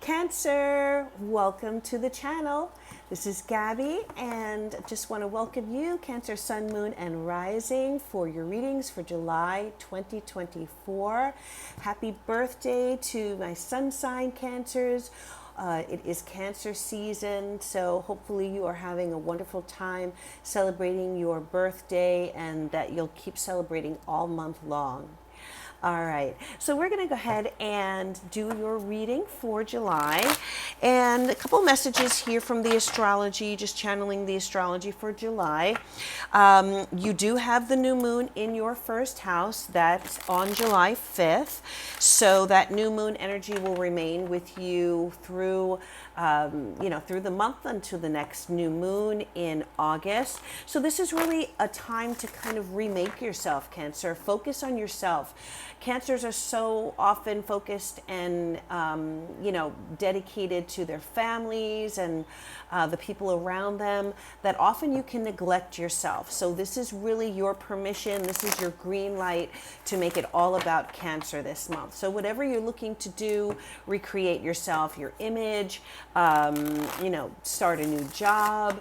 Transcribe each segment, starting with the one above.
Cancer, welcome to the channel. This is Gabby and just want to welcome you, Cancer, Sun, Moon, and Rising, for your readings for July 2024. Happy birthday to my sun sign, Cancers. It is Cancer season, so hopefully you are having a wonderful time celebrating your birthday and that you'll keep celebrating all month long. All right, so we're going to go ahead and do your reading for July. And a couple messages here from the astrology, just channeling the astrology for July. You do have the new moon in your first house. That's on July 5th. So that new moon energy will remain with you through through the month until the next new moon in August. So this is really a time to kind of remake yourself, Cancer. Focus on yourself. Cancers are so often focused and, dedicated to their families and the people around them that often you can neglect yourself. So this is really your permission. This is your green light to make it all about Cancer this month. So whatever you're looking to do, recreate yourself, your image, start a new job,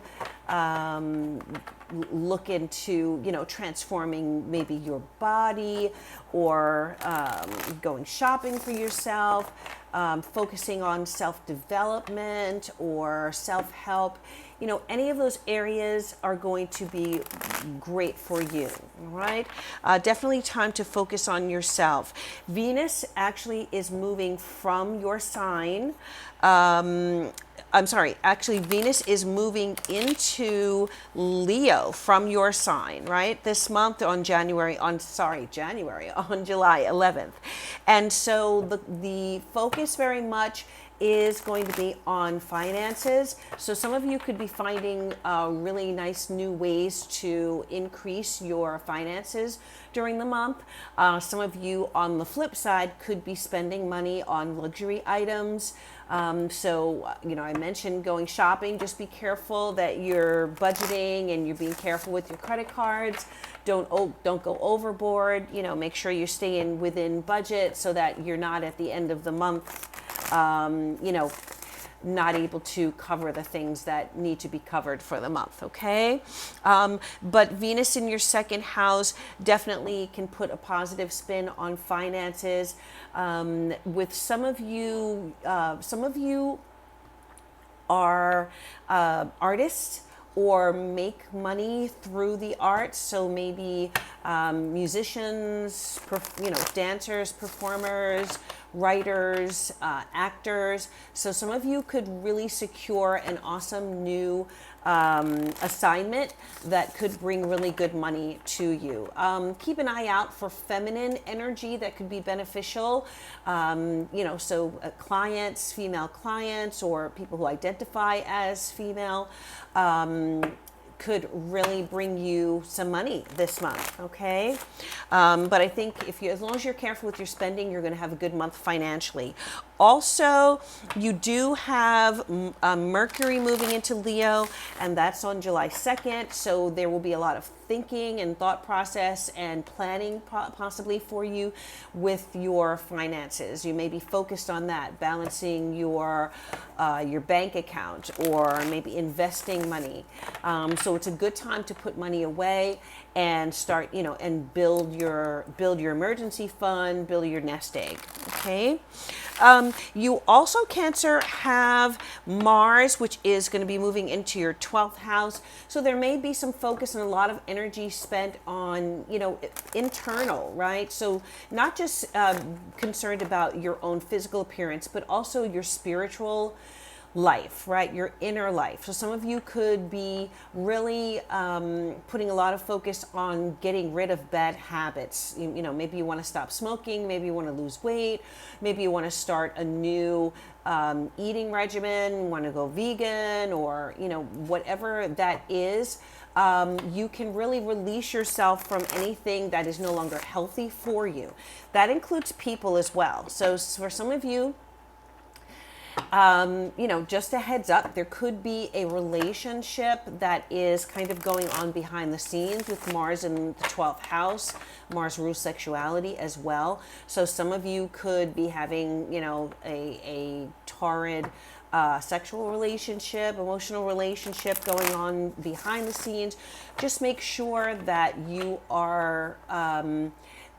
look into, transforming maybe your body or going shopping for yourself, focusing on self-development or self-help. Any of those areas are going to be great for you, all right? Definitely time to focus on yourself. Venus actually is moving from your sign. Venus is moving into Leo from your sign, right? This month on July 11th. And so the focus very much is going to be on finances. So some of you could be finding really nice new ways to increase your finances during the month. Some of you on the flip side could be spending money on luxury items. I mentioned going shopping. Just be careful that you're budgeting and you're being careful with your credit cards. Don't go overboard. Make sure you're staying within budget so that you're not at the end of the month not able to cover the things that need to be covered for the month, okay? But Venus in your second house definitely can put a positive spin on finances. With some of you are artists or make money through the arts. So maybe musicians, dancers, performers, writers, actors. So some of you could really secure an awesome new assignment that could bring really good money to you. Keep an eye out for feminine energy that could be beneficial. Clients, female clients, or people who identify as female, could really bring you some money this month, okay? But I think as long as you're careful with your spending, you're going to have a good month financially. Also, you do have Mercury moving into Leo, and that's on July 2nd. So there will be a lot of thinking and thought process and planning possibly for you with your finances. You may be focused on that, balancing your bank account or maybe investing money. So it's a good time to put money away and start, and build your emergency fund, build your nest egg, okay? You also, Cancer, have Mars, which is going to be moving into your 12th house. So there may be some focus and a lot of energy spent on, internal, right? So not just concerned about your own physical appearance, but also your spiritual life, right? Your inner life. So some of you could be really putting a lot of focus on getting rid of bad habits. Maybe you want to stop smoking, maybe you want to lose weight, maybe you want to start a new eating regimen, want to go vegan, or whatever that is. You can really release yourself from anything that is no longer healthy for you. That includes people as well. So for some of you, Just a heads up, there could be a relationship that is kind of going on behind the scenes with Mars in the 12th house. Mars rules sexuality as well. So some of you could be having, a torrid sexual relationship, emotional relationship going on behind the scenes. Just make sure that you are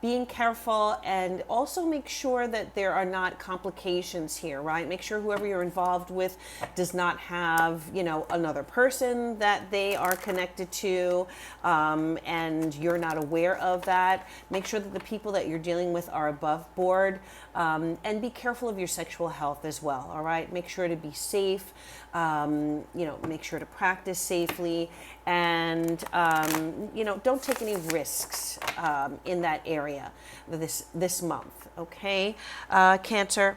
being careful, and also make sure that there are not complications here, right? Make sure whoever you're involved with does not have, another person that they are connected to, and you're not aware of that. Make sure that the people that you're dealing with are above board, and be careful of your sexual health as well, all right? Make sure to be safe, make sure to practice safely, and, don't take any risks in that area this month, okay? Cancer.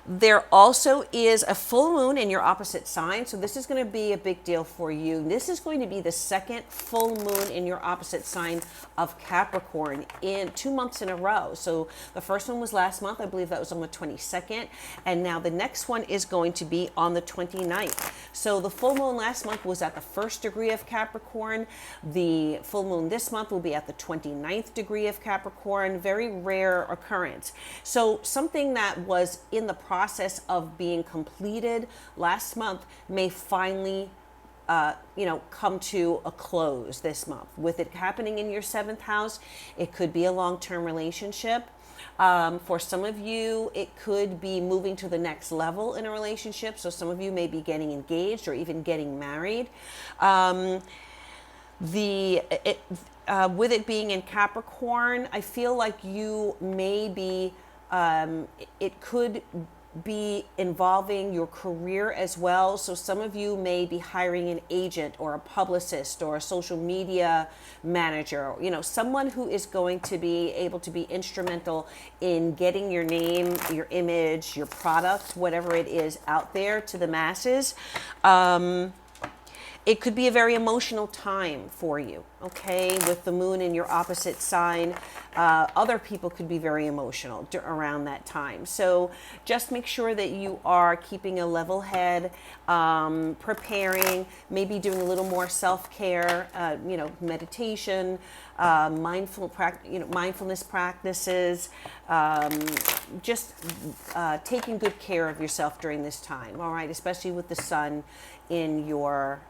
There also is a full moon in your opposite sign, so this is going to be a big deal for you. This is going to be the second full moon in your opposite sign of Capricorn in 2 months in a row. So the first one was last month, I believe that was on the 22nd, and now the next one is going to be on the 29th. So the full moon last month was at the 1st degree of Capricorn. The full moon this month will be at the 29th degree of Capricorn. Very rare occurrence. So something that was in the process of being completed last month may finally come to a close this month. With it happening in your 7th house, it could be a long-term relationship. For some of you, it could be moving to the next level in a relationship. So some of you may be getting engaged or even getting married. With it being in Capricorn, I feel like you may be, it could be involving your career as well. So some of you may be hiring an agent or a publicist or a social media manager, someone who is going to be able to be instrumental in getting your name, your image, your product, whatever it is, out there to the masses. It could be a very emotional time for you, okay? With the moon in your opposite sign, other people could be very emotional around that time. So just make sure that you are keeping a level head, preparing, maybe doing a little more self-care, meditation, mindfulness practices, just taking good care of yourself during this time, all right? Especially with the sun in your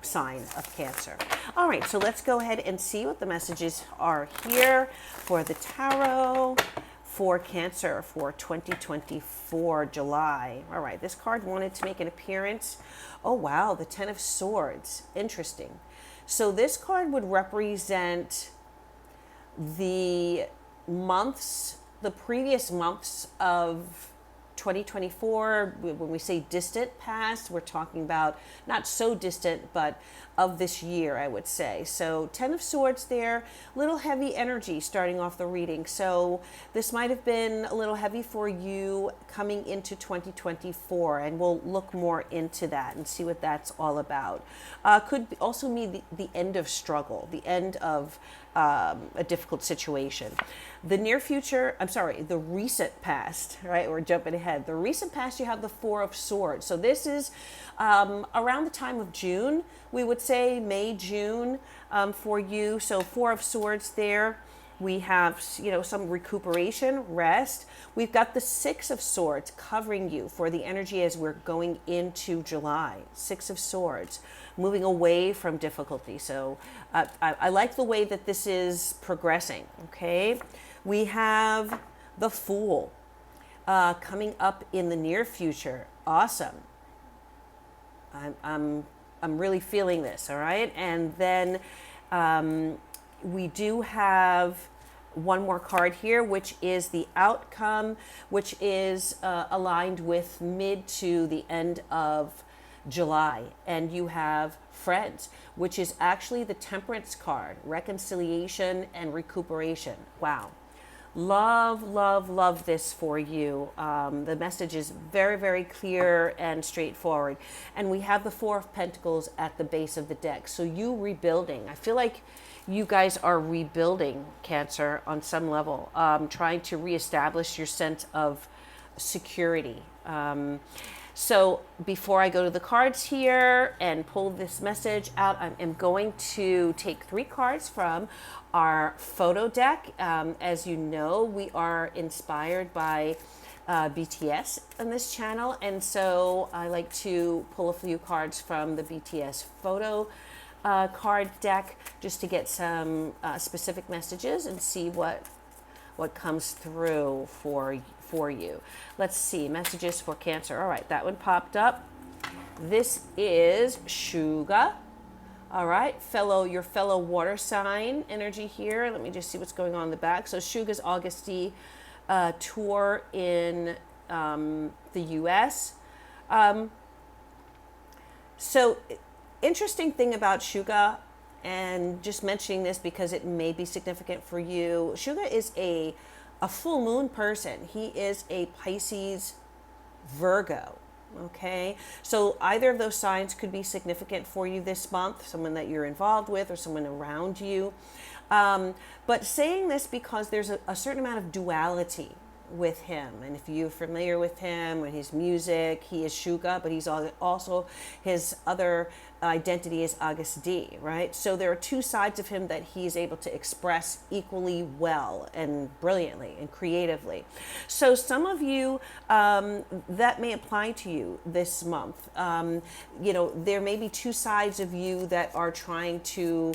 sign of Cancer. All right, so let's go ahead and see what the messages are here for the tarot for Cancer for 2024 July. All right, this card wanted to make an appearance. Oh wow, the 10 of Swords. Interesting. So this card would represent the previous months of 2024. When we say distant past, we're talking about not so distant, but of this year, I would say. So 10 of Swords there, little heavy energy starting off the reading. So this might have been a little heavy for you coming into 2024, and we'll look more into that and see what that's all about. Could also mean the end of struggle, the end of a difficult situation. The near future, the recent past, right? We're jumping ahead. The recent past, you have the 4 of Swords. So this is around the time of June, we would say May, June for you. So 4 of Swords there. We have, some recuperation, rest. We've got the 6 of Swords covering you for the energy as we're going into July. 6 of Swords, moving away from difficulty. So I like the way that this is progressing, okay? We have the Fool coming up in the near future. Awesome. I'm really feeling this, all right? And then we do have one more card here, which is the Outcome, which is aligned with mid to the end of July. And you have Friends, which is actually the Temperance card, reconciliation and recuperation. Wow. Love, love, love this for you. The message is very, very clear and straightforward. And we have the 4 of Pentacles at the base of the deck. So you rebuilding. I feel like you guys are rebuilding, Cancer, on some level, trying to reestablish your sense of security. So before I go to the cards here and pull this message out, I am going to take 3 cards from our photo deck. As you know, we are inspired by BTS on this channel, and so I like to pull a few cards from the BTS photo card deck just to get some specific messages and see what comes through for you. Let's see, messages for Cancer. All right, that one popped up. This is Suga. All right, your fellow water sign energy here. Let me just see what's going on in the back. So Suga's August tour in the U.S. So interesting thing about Suga, and just mentioning this because it may be significant for you. Suga is a full moon person. He is a Pisces Virgo. Okay, so either of those signs could be significant for you this month, someone that you're involved with or someone around you. But saying this because there's a certain amount of duality with him. And if you're familiar with him or his music, he is Suga, but he's also, his other identity is August D, right? So there are 2 sides of him that he's able to express equally well and brilliantly and creatively. So some of you, that may apply to you this month. There may be 2 sides of you that are trying to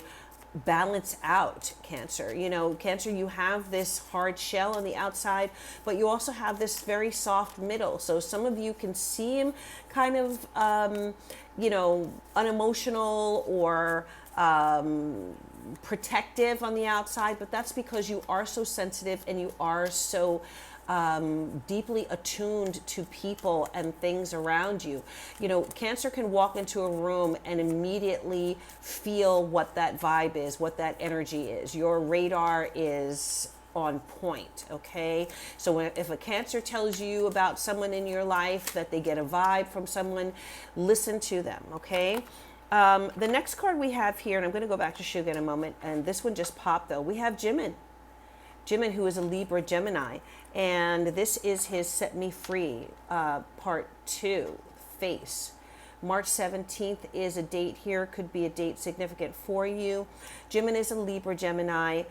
balance out, Cancer. Cancer, you have this hard shell on the outside, but you also have this very soft middle. So some of you can seem kind of, unemotional or protective on the outside, but that's because you are so sensitive and you are so deeply attuned to people and things around you. Cancer can walk into a room and immediately feel what that vibe is, what that energy is. Your radar is on point, okay? So if a Cancer tells you about someone in your life, that they get a vibe from someone, listen to them, okay? The next card we have here, and I'm going to go back to Suga in a moment, and this one just popped though. We have Jimin, who is a Libra Gemini, and this is his Set Me Free part 2 face. March 17th is a date here, could be a date significant for you. Jimin is a Libra Gemini.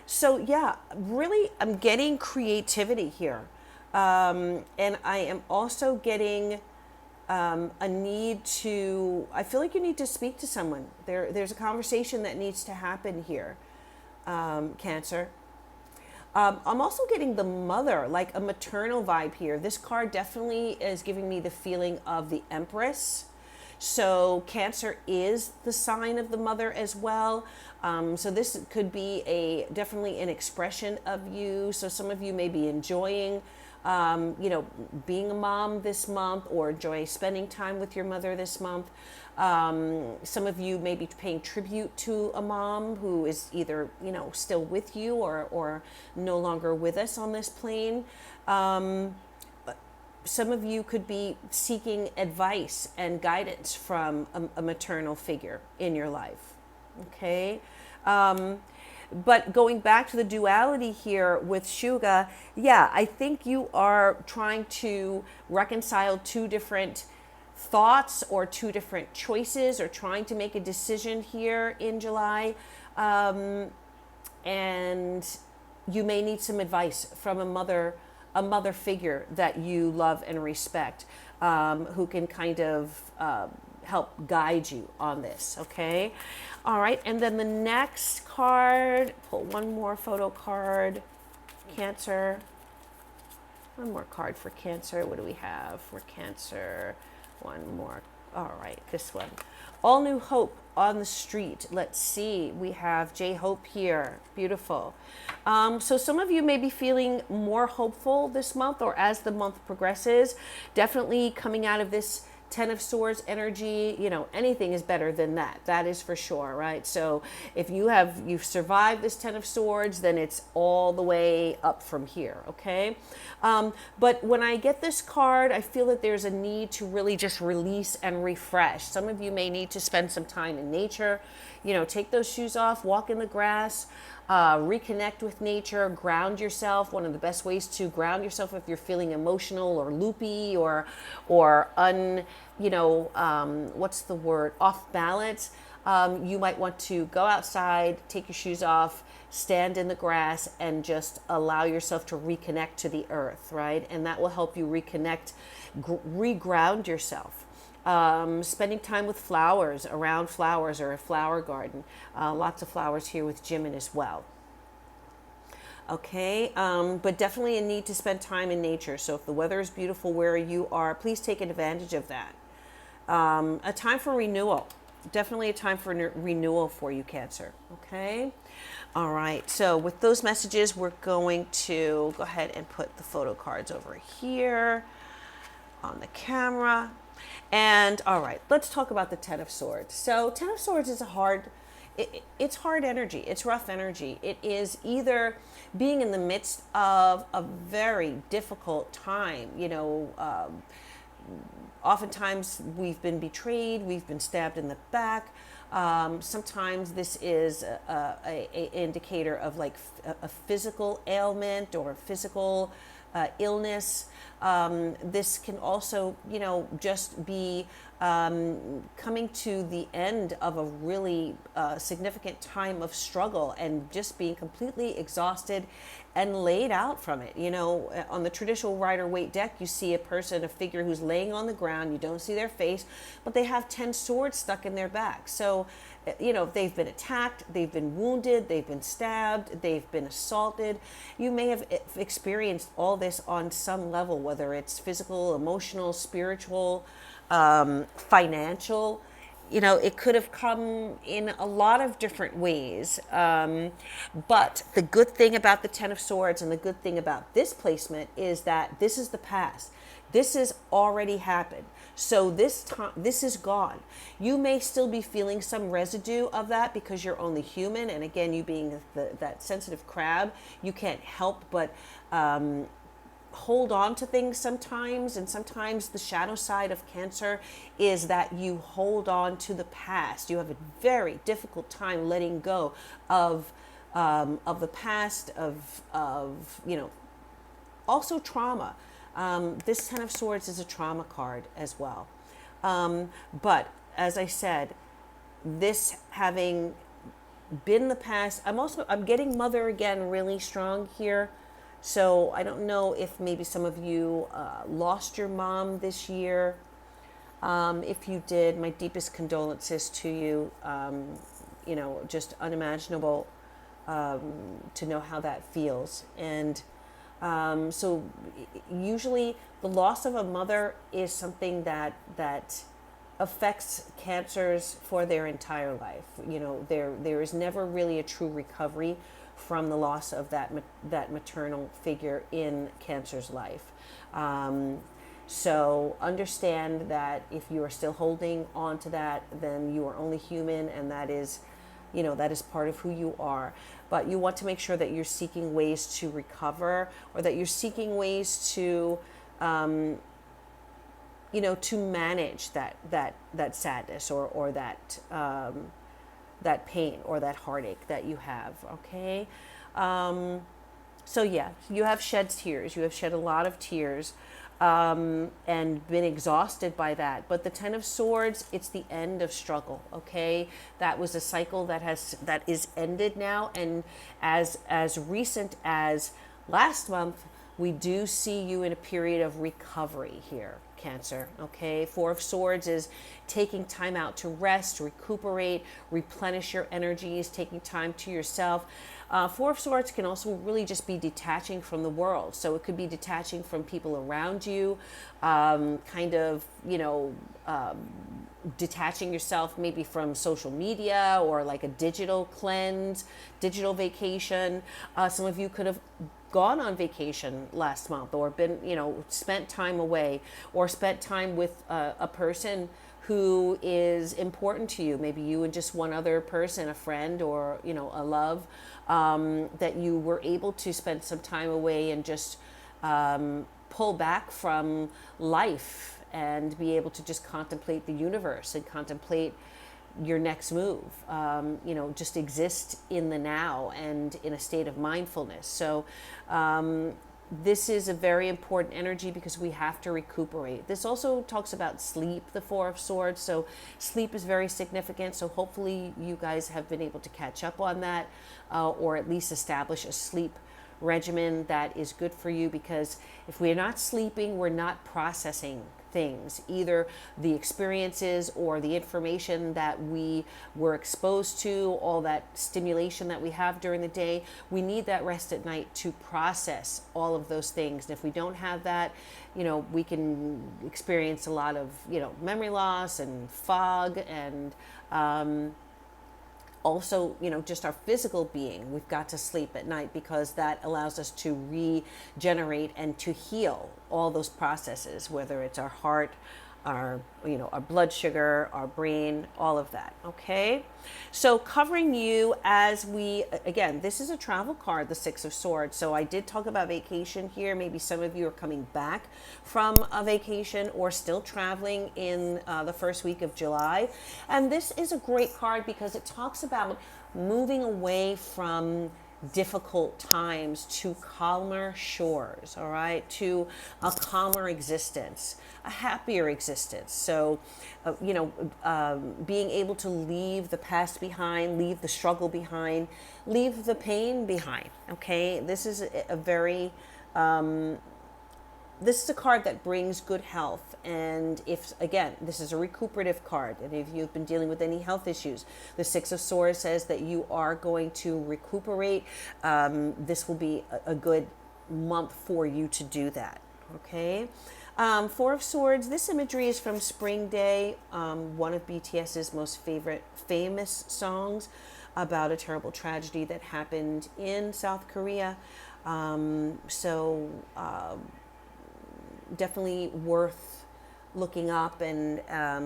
So yeah, really I'm getting creativity here. And I am also getting a need to, I feel like you need to speak to someone. There's a conversation that needs to happen here, Cancer. I'm also getting the mother, like a maternal vibe here. This card definitely is giving me the feeling of the Empress. So Cancer is the sign of the mother as well. So this could be definitely an expression of you. So some of you may be enjoying being a mom this month, or enjoy spending time with your mother this month. Some of you may be paying tribute to a mom who is either, still with you or no longer with us on this plane. Some of you could be seeking advice and guidance from a maternal figure in your life. Okay. But going back to the duality here with Suga, yeah, I think you are trying to reconcile 2 different thoughts or 2 different choices, or trying to make a decision here in July. And you may need some advice from a mother figure that you love and respect, who can kind of help guide you on this, okay? All right, and then the next card, pull one more photo card, Cancer. One more card for Cancer. What do we have for Cancer? One more. All right, this one. All New Hope on the Street. Let's see. We have J Hope here. Beautiful. So some of you may be feeling more hopeful this month, or as the month progresses. Definitely coming out of this Ten of Swords energy, anything is better than that. That is for sure, right? So if you've survived this Ten of Swords, then it's all the way up from here, okay? But when I get this card, I feel that there's a need to really just release and refresh. Some of you may need to spend some time in nature, take those shoes off, walk in the grass, reconnect with nature, ground yourself. One of the best ways to ground yourself if you're feeling emotional or loopy or what's the word, off balance, you might want to go outside, take your shoes off, stand in the grass, and just allow yourself to reconnect to the earth, right? And that will help you reconnect, reground yourself. Spending time with flowers, around flowers, or a flower garden. Lots of flowers here with Jimin as well. Okay, but definitely a need to spend time in nature. So if the weather is beautiful where you are, please take advantage of that. A time for renewal. Definitely a time for renewal for you, Cancer. Okay? All right, so with those messages, we're going to go ahead and put the photo cards over here on the camera. And all right, let's talk about the Ten of Swords. So Ten of Swords is it's hard energy. It's rough energy. It is either being in the midst of a very difficult time. Oftentimes we've been betrayed. We've been stabbed in the back. Sometimes this is a indicator of like a physical ailment or a physical illness. This can also, just be coming to the end of a really significant time of struggle and just being completely exhausted and laid out from it. On the traditional Rider-Waite deck, you see a figure who's laying on the ground. You don't see their face, but they have 10 swords stuck in their back. So, they've been attacked, they've been wounded, they've been stabbed, they've been assaulted. You may have experienced all this on some level, whether it's physical, emotional, spiritual, financial. It could have come in a lot of different ways. But the good thing about the Ten of Swords and the good thing about this placement is that this is the past. This has already happened. So this is gone. You may still be feeling some residue of that because you're only human. And again, you being that sensitive crab, you can't help but hold on to things sometimes. And sometimes the shadow side of Cancer is that you hold on to the past. You have a very difficult time letting go of the past, of also trauma. This Ten of Swords is a trauma card as well. But as I said, this having been the past, I'm getting Mother again really strong here. So I don't know if maybe some of you lost your mom this year. If you did, my deepest condolences to you. Just unimaginable to know how that feels. And so usually the loss of a mother is something that affects Cancers for their entire life. There is never really a true recovery from the loss of that maternal figure in Cancer's life. So understand that if you are still holding on to that, then you are only human, and that is part of who you are. But you want to make sure that you're seeking ways to recover, or that you're seeking ways to, to manage that sadness or that pain or that heartache that you have. Okay. So yeah, you have shed tears. You have shed a lot of tears. And been exhausted by that. But the Ten of Swords, it's the end of struggle, okay? That was a cycle that is ended now, and as recent as last month, we do see you in a period of recovery here, Cancer, okay? Four of Swords is taking time out to rest, recuperate, replenish your energies, taking time to yourself. Four of Swords can also really just be detaching from the world. So it could be detaching from people around you, kind of, detaching yourself maybe from social media, or like a digital cleanse, digital vacation. Some of you could have gone on vacation last month, or been, spent time away, or spent time with a person who is important to you. Maybe you and just one other person, a friend, or, a love, that you were able to spend some time away and just pull back from life and be able to just contemplate the universe and contemplate your next move. Just exist in the now and in a state of mindfulness. So this is a very important energy because we have to recuperate. This also talks about sleep, the Four of Swords. So sleep is very significant. So hopefully you guys have been able to catch up on that, or at least establish a sleep regimen that is good for you, because if we're not sleeping, we're not processing things, either the experiences or the information that we were exposed to, all that stimulation that we have during the day. We need that rest at night to process all of those things. And if we don't have that, we can experience a lot of, memory loss and fog, and also, just our physical being. We've got to sleep at night because that allows us to regenerate and to heal all those processes, whether it's our heart, our blood sugar, our brain, all of that. Okay, so covering you as we, again, this is a travel card, the Six of Swords. So I did talk about vacation here. Maybe some of you are coming back from a vacation or still traveling in the first week of July. And this is a great card because it talks about moving away from difficult times to calmer shores, all right, to a calmer existence, a happier existence. So, being able to leave the past behind, leave the struggle behind, leave the pain behind, okay? This is a very, this is a card that brings good health. And if, again, this is a recuperative card, and if you've been dealing with any health issues, the Six of Swords says that you are going to recuperate. This will be a good month for you to do that. Okay. Four of Swords, this imagery is from Spring Day, one of BTS's most famous songs about a terrible tragedy that happened in South Korea. Definitely worth looking up and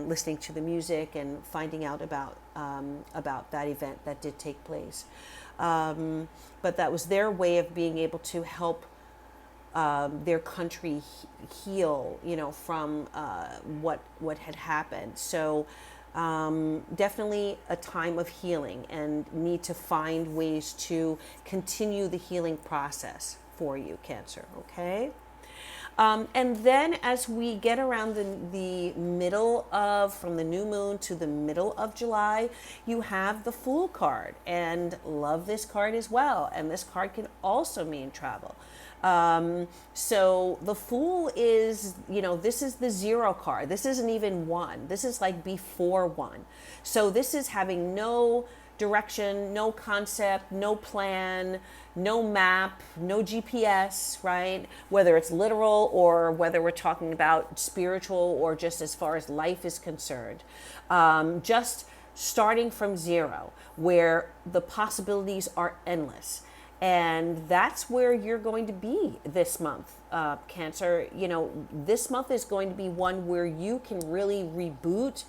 listening to the music and finding out about that event that did take place. But that was their way of being able to help their country heal, from what had happened. So definitely a time of healing, and need to find ways to continue the healing process for you, Cancer. Okay. And then as we get around the middle of, from the new moon to the middle of July, you have the Fool card, and love this card as well. And this card can also mean travel. So the Fool is, this is the 0 card. This isn't even 1. This is like before 1. So this is having no direction, no concept, no plan, no map, no GPS, right? Whether it's literal or whether we're talking about spiritual or just as far as life is concerned. Just starting from 0, where the possibilities are endless. And that's where you're going to be this month, Cancer. This month is going to be one where you can really reboot,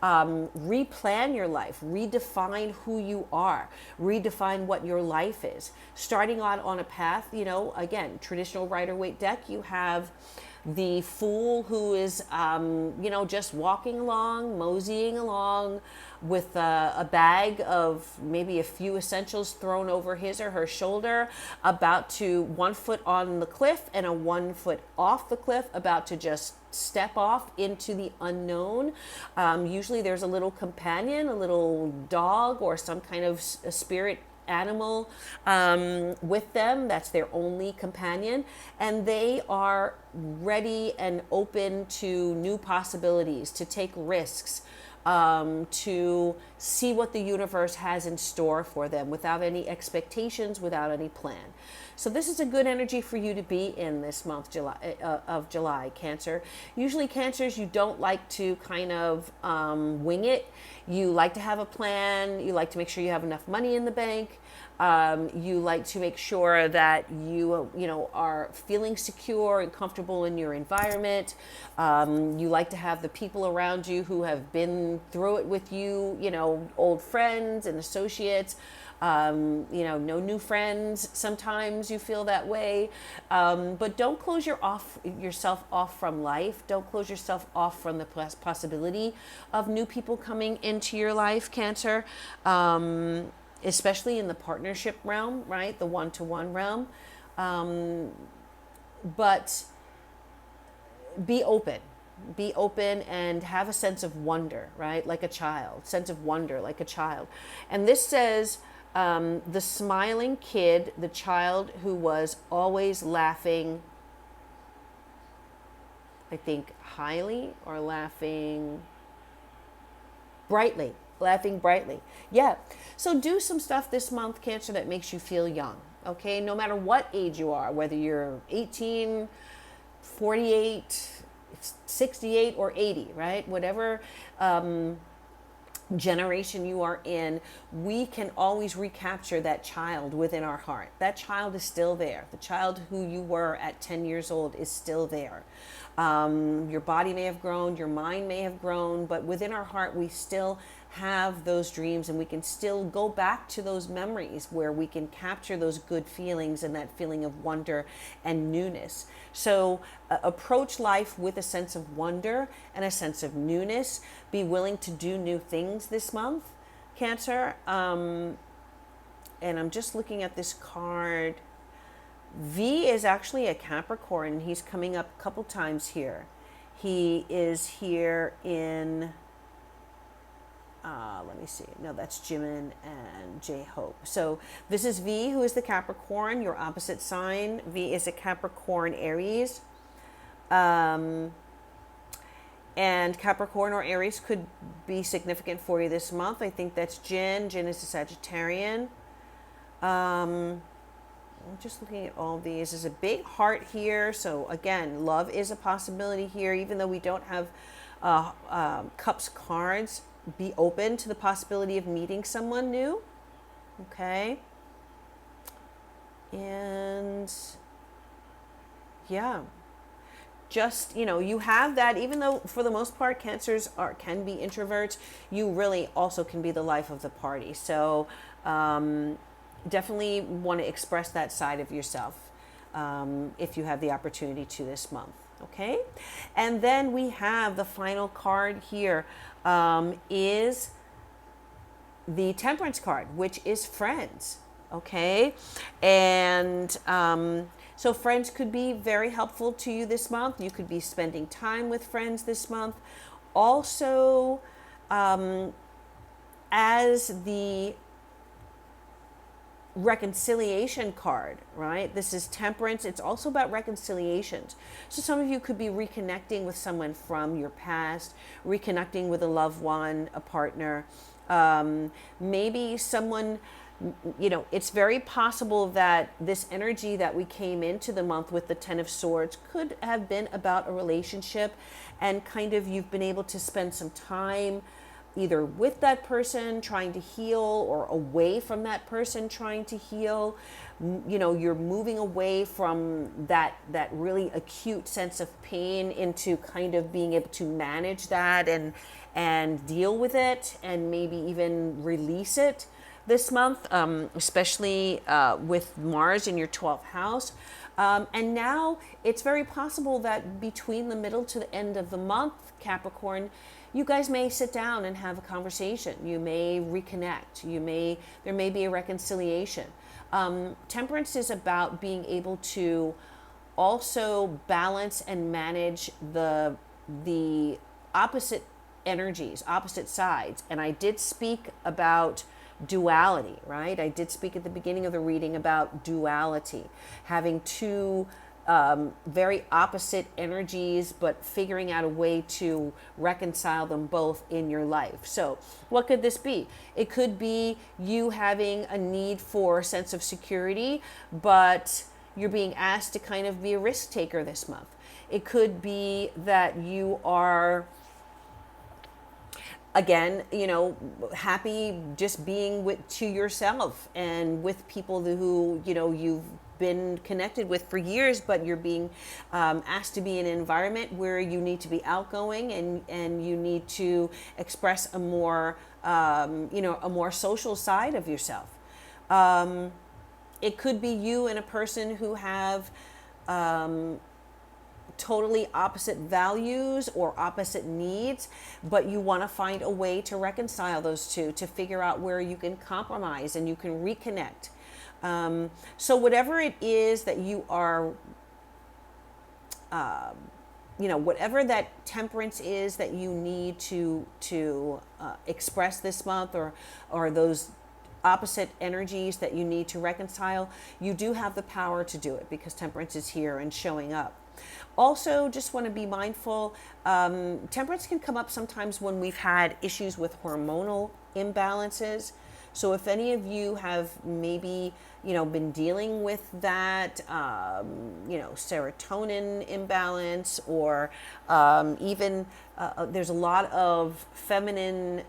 replan your life, redefine who you are, redefine what your life is. Starting on a path, again, traditional Rider-Waite deck, you have the Fool who is, just walking along, moseying along with a bag of maybe a few essentials thrown over his or her shoulder, about to 1 foot on the cliff and a 1 foot off the cliff, about to just step off into the unknown. Usually there's a little companion, a little dog or some kind of a spirit animal with them. That's their only companion, and they are ready and open to new possibilities, to take risks, to see what the universe has in store for them without any expectations, without any plan. So this is a good energy for you to be in this month, July, Cancer. Usually Cancers, you don't like to kind of wing it. You like to have a plan. You like to make sure you have enough money in the bank. You like to make sure that you are feeling secure and comfortable in your environment. You like to have the people around you who have been through it with you, old friends and associates. No new friends. Sometimes you feel that way, but don't close yourself off from life. Don't close yourself off from the possibility of new people coming into your life, Cancer. Especially in the partnership realm, right? The one-to-one realm. But be open. Be open and have a sense of wonder, right? Like a child. Sense of wonder, like a child. And this says, the smiling kid, the child who was always laughing, I think, highly, or laughing brightly. Laughing brightly. Yeah. So do some stuff this month, Cancer, that makes you feel young. Okay. No matter what age you are, whether you're 18, 48, 68, or 80, right? Whatever generation you are in, we can always recapture that child within our heart. That child is still there. The child who you were at 10 years old is still there. Your body may have grown, your mind may have grown, but within our heart, we still have those dreams, and we can still go back to those memories where we can capture those good feelings and that feeling of wonder and newness. So approach life with a sense of wonder and a sense of newness. Be willing to do new things this month, Cancer. And I'm just looking at this card. V is actually a Capricorn. He's coming up a couple times here. He is here in, let me see. No, that's Jimin and J-Hope. So this is V, who is the Capricorn, your opposite sign. V is a Capricorn Aries. And Capricorn or Aries could be significant for you this month. I think that's Jin. Jin is a Sagittarian. I'm just looking at all these. There's a big heart here. So again, love is a possibility here, even though we don't have Cups cards. Be open to the possibility of meeting someone new. Okay. And yeah, just, you have that, even though for the most part, Cancers can be introverts, you really also can be the life of the party. So definitely want to express that side of yourself if you have the opportunity to this month. Okay. And then we have the final card here, is the Temperance card, which is friends. Okay. And so friends could be very helpful to you this month. You could be spending time with friends this month. Also, as the reconciliation card, right? This is Temperance. It's also about reconciliations. So some of you could be reconnecting with someone from your past, reconnecting with a loved one, a partner, maybe someone, it's very possible that this energy that we came into the month with the Ten of Swords could have been about a relationship, and kind of you've been able to spend some time either with that person trying to heal, or away from that person trying to heal. You're moving away from that really acute sense of pain into kind of being able to manage that and deal with it, and maybe even release it this month, especially with Mars in your 12th house. And now it's very possible that between the middle to the end of the month, Capricorn, you guys may sit down and have a conversation. You may reconnect. There may be a reconciliation. Temperance is about being able to also balance and manage the opposite energies, opposite sides. And I did speak about duality, right? I did speak at the beginning of the reading about duality, having two very opposite energies, but figuring out a way to reconcile them both in your life. So what could this be? It could be you having a need for a sense of security, but you're being asked to kind of be a risk taker this month. It could be that you are, again, happy just being to yourself and with people who, you've been connected with for years, but you're being asked to be in an environment where you need to be outgoing and you need to express a more, a more social side of yourself. It could be you and a person who have totally opposite values or opposite needs, but you want to find a way to reconcile those two, to figure out where you can compromise and you can reconnect. So whatever it is that you are, whatever that temperance is that you need to express this month, or those opposite energies that you need to reconcile, you do have the power to do it because temperance is here and showing up. Also, just want to be mindful, temperance can come up sometimes when we've had issues with hormonal imbalances. So if any of you have maybe, been dealing with that, serotonin imbalance, or even there's a lot of feminine,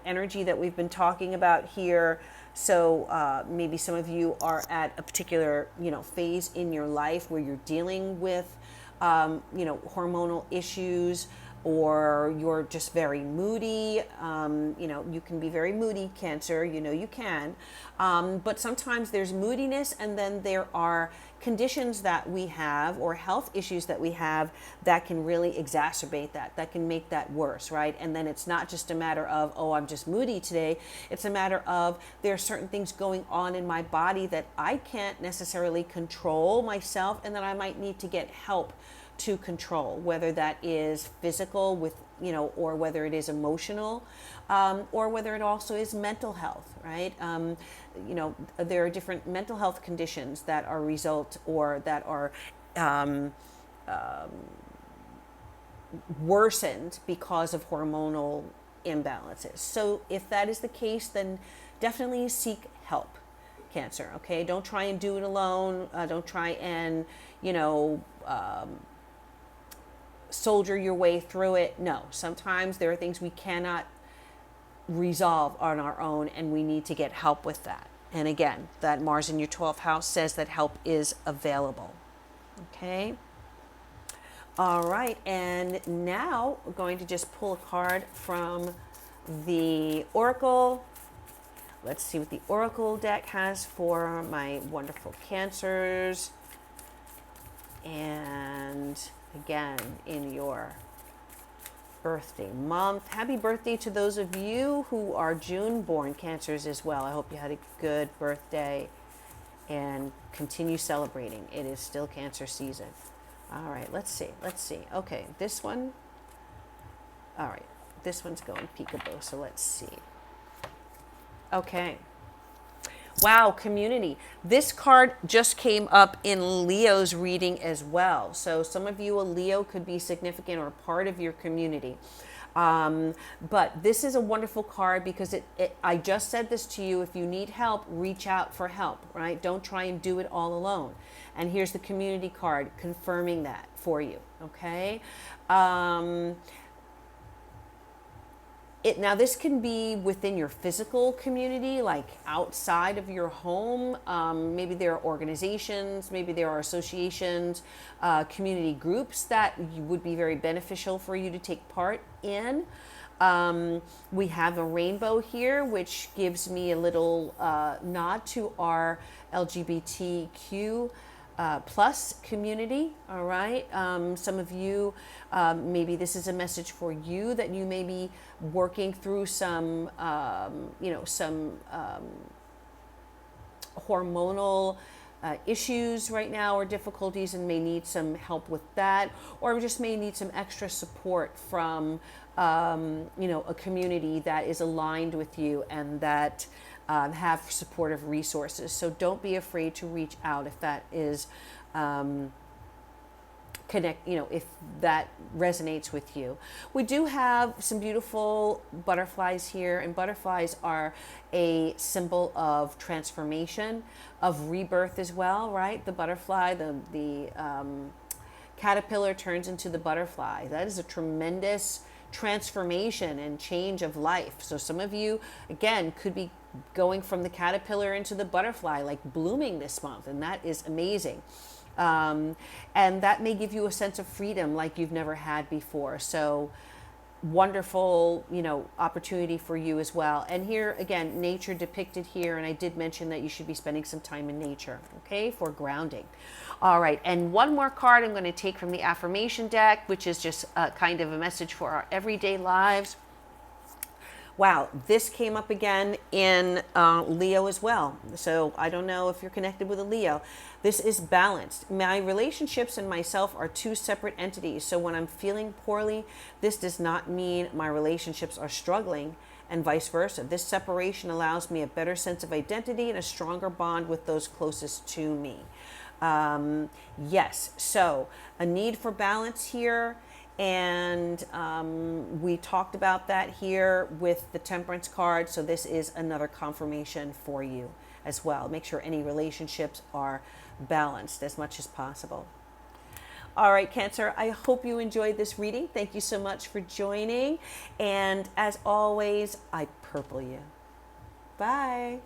energy that we've been talking about here. So maybe some of you are at a particular, phase in your life where you're dealing with, hormonal issues, or you're just very moody. You can be very moody, Cancer, you can. But sometimes there's moodiness, and then there are conditions that we have or health issues that we have that can really exacerbate that can make that worse, right? And then it's not just a matter of, oh, I'm just moody today. It's a matter of there are certain things going on in my body that I can't necessarily control myself, and that I might need to get help to control, whether that is physical with, or whether it is emotional, or whether it also is mental health, right? There are different mental health conditions that are that are worsened because of hormonal imbalances. So if that is the case, then definitely seek help, Cancer, okay? Don't try and do it alone. Don't try and, soldier your way through it. No, sometimes there are things we cannot resolve on our own, and we need to get help with that. And again, that Mars in your 12th house says that help is available. Okay. All right. And now we're going to just pull a card from the Oracle. Let's see what the Oracle deck has for my wonderful Cancers. And again, in your birthday month, happy birthday to those of you who are June born Cancers as well. I hope you had a good birthday and continue celebrating. It is still Cancer season. All right, let's see. Okay, this one. All right, this one's going peekaboo, so let's see. Okay. Wow, community. This card just came up in Leo's reading as well. So some of you, a Leo could be significant or part of your community. But this is a wonderful card because I just said this to you. If you need help, reach out for help, right? Don't try and do it all alone. And here's the community card confirming that for you, okay? Now, this can be within your physical community, like outside of your home. Maybe there are organizations, maybe there are associations, community groups that would be very beneficial for you to take part in. We have a rainbow here, which gives me a little nod to our LGBTQ plus community. All right. Some of you, maybe this is a message for you, that you may be working through some hormonal issues right now, or difficulties, and may need some help with that, or just may need some extra support from a community that is aligned with you and that have supportive resources. So don't be afraid to reach out if that is if that resonates with you. We do have some beautiful butterflies here, and butterflies are a symbol of transformation, of rebirth as well, right? The butterfly, the caterpillar turns into the butterfly. That is a tremendous transformation and change of life. So some of you, again, could be going from the caterpillar into the butterfly, like blooming this month, and that is amazing. And that may give you a sense of freedom like you've never had before. So wonderful, opportunity for you as well. And here again, nature depicted here, and I did mention that you should be spending some time in nature, okay, for grounding. All right, and one more card I'm going to take from the affirmation deck, which is just kind of a message for our everyday lives. Wow, this came up again in Leo as well. So I don't know if you're connected with a Leo. This is balanced. My relationships and myself are two separate entities. So when I'm feeling poorly, this does not mean my relationships are struggling, and vice versa. This separation allows me a better sense of identity and a stronger bond with those closest to me. Yes, so a need for balance here. And we talked about that here with the Temperance card. So this is another confirmation for you as well. Make sure any relationships are balanced as much as possible. All right, Cancer, I hope you enjoyed this reading. Thank you so much for joining. And as always, I purple you. Bye.